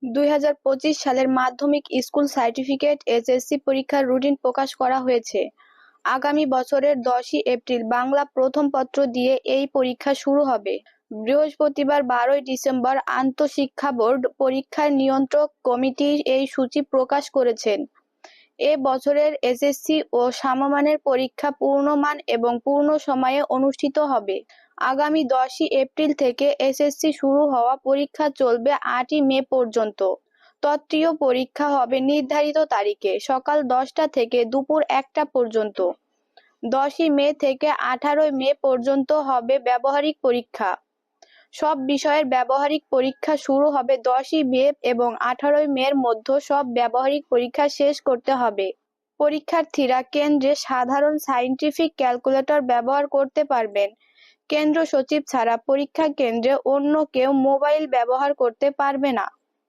2025 সালের মাধ্যমিক school certificate SSC পরীক্ষার রুটিন প্রকাশ করা হয়েছে। আগামী বছরের 10ই এপ্রিল বাংলা প্রথম পত্র দিয়ে এই পরীক্ষা শুরু হবে। বৃহস্পতিবার 12ই ডিসেম্বর আন্তঃশিক্ষা বোর্ড পরীক্ষার নিয়ন্ত্রক কমিটি এই সূচি প্রকাশ করেছেন। এ বছরের এসএসসি ও সমমানের পরীক্ষা পূর্ণমান এবং পূর্ণ সময়ে অনুষ্ঠিত হবে। আগামী 10ই এপ্রিল থেকে এসএসসি শুরু হওয়া পরীক্ষা চলবে 8ই মে পর্যন্ত। তৃতীয় পরীক্ষা হবে নির্ধারিত তারিখে সকাল 10টা থেকে দুপুর 1টা পর্যন্ত। 10ই মে থেকে 18ই মে পর্যন্ত হবে ব্যবহারিক পরীক্ষা। সব বিষয়ের ব্যবহারিক পরীক্ষা শুরু হবে 10ই মে এবং 18ই মের মধ্যে সব ব্যবহারিক পরীক্ষা শেষ করতে হবে। পরীক্ষার্থীরা কেন্দ্রে সাধারণ সায়েন্টিফিক ক্যালকুলেটর ব্যবহার করতে পারবেন। কেন্দ্র সচিব ছাড়া পরীক্ষা কেন্দ্রে অন্য কেউ মোবাইল ব্যবহার করতে পারবে না।